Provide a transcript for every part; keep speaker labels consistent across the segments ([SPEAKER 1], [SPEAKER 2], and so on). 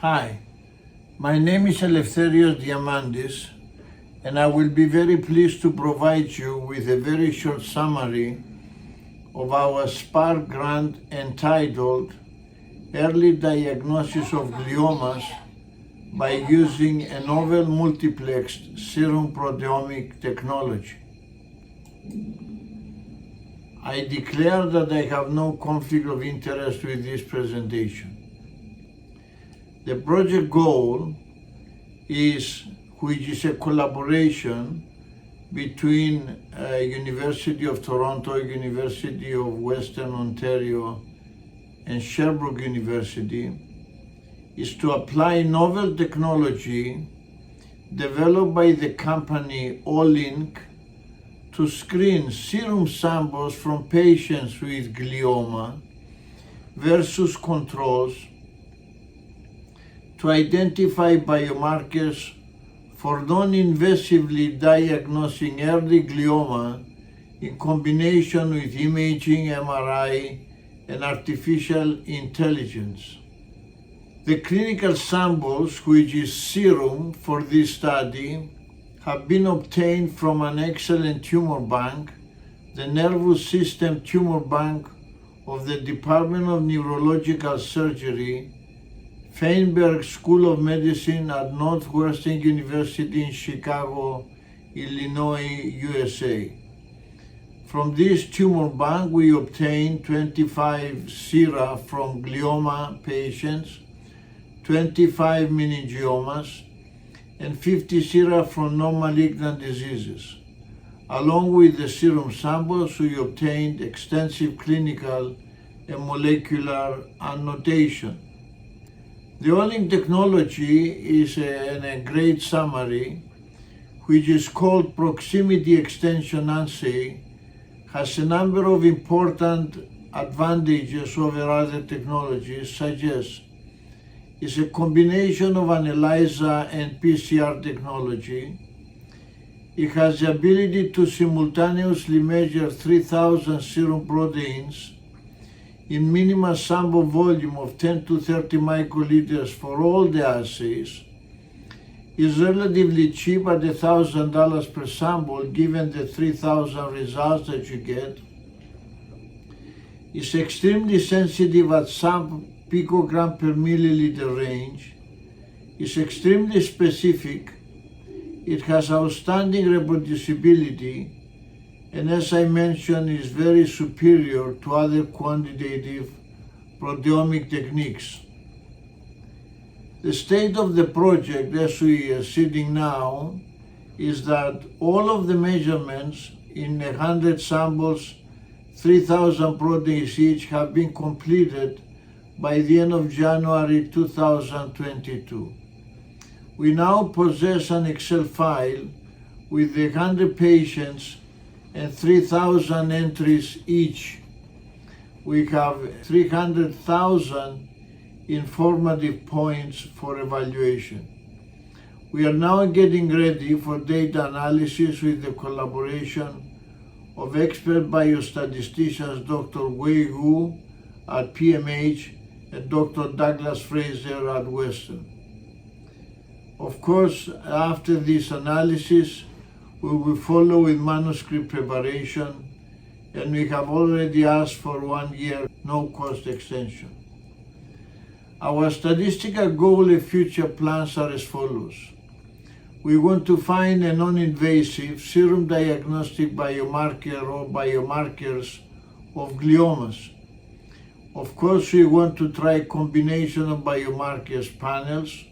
[SPEAKER 1] Hi, my name is Eleftherios Diamandis, and I will be very pleased to provide you with a very short summary of our SPARK grant entitled Early Diagnosis of Gliomas by using a novel multiplexed serum proteomic technology. I declare that I have no conflict of interest with this presentation. The project goal which is a collaboration between University of Toronto, University of Western Ontario, and Sherbrooke University, is to apply novel technology developed by the company Olink to screen serum samples from patients with glioma versus controls to identify biomarkers for non-invasively diagnosing early glioma in combination with imaging, MRI, and artificial intelligence. The clinical samples, which is serum for this study, have been obtained from an excellent tumor bank, the Nervous System Tumor Bank of the Department of Neurological Surgery, Feinberg School of Medicine at Northwestern University in Chicago, Illinois, USA. From this tumor bank, we obtained 25 sera from glioma patients, 25 meningiomas, and 50 sera from non-malignant diseases. Along with the serum samples, we obtained extensive clinical and molecular annotation. The Olink technology is in a great summary, which is called Proximity Extension Assay, has a number of important advantages over other technologies, such as it's a combination of an ELISA and PCR technology. It has the ability to simultaneously measure 3,000 serum proteins in minimal sample volume of 10 to 30 microliters for all the assays, is relatively cheap at $1,000 per sample given the 3,000 results that you get, is extremely sensitive at some picogram per milliliter range, is extremely specific, it has outstanding reproducibility, and as I mentioned, is very superior to other quantitative proteomic techniques. The state of the project, as we are sitting now, is that all of the measurements in 100 samples, 3,000 proteins each, have been completed by the end of January 2022. We now possess an Excel file with 100 patients and 3,000 entries each. We have 300,000 informative points for evaluation. We are now getting ready for data analysis with the collaboration of expert biostatisticians Dr. Wei Wu at PMH and Dr. Douglas Fraser at Western. Of course, after this analysis, we will follow with manuscript preparation, and we have already asked for 1 year no-cost extension. Our statistical goal and future plans are as follows. We want to find a non-invasive serum diagnostic biomarker or biomarkers of gliomas. Of course, we want to try a combination of biomarkers panels.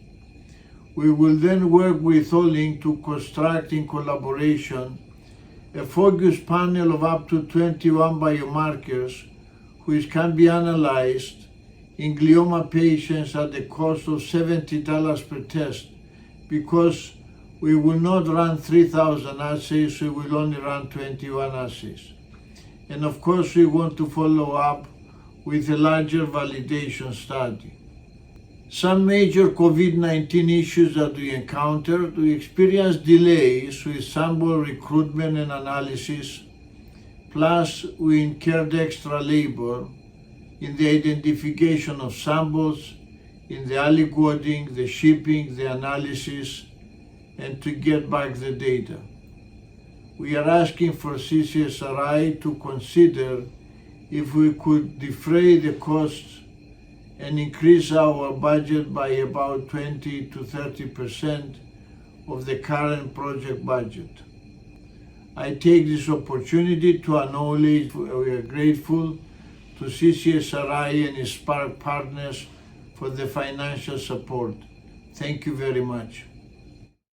[SPEAKER 1] We will then work with Olink to construct in collaboration a focused panel of up to 21 biomarkers which can be analyzed in glioma patients at the cost of $70 per test, because we will not run 3,000 assays, we will only run 21 assays. And of course, we want to follow up with a larger validation study. Some major COVID-19 issues that we encountered, we experienced delays with sample recruitment and analysis, plus we incurred extra labor in the identification of samples, in the aliquoting, the shipping, the analysis, and to get back the data. We are asking for CCSRI to consider if we could defray the costs and increase our budget by about 20 to 30% of the current project budget. I take this opportunity to acknowledge we are grateful to CCSRI and its partners for the financial support. Thank you very much.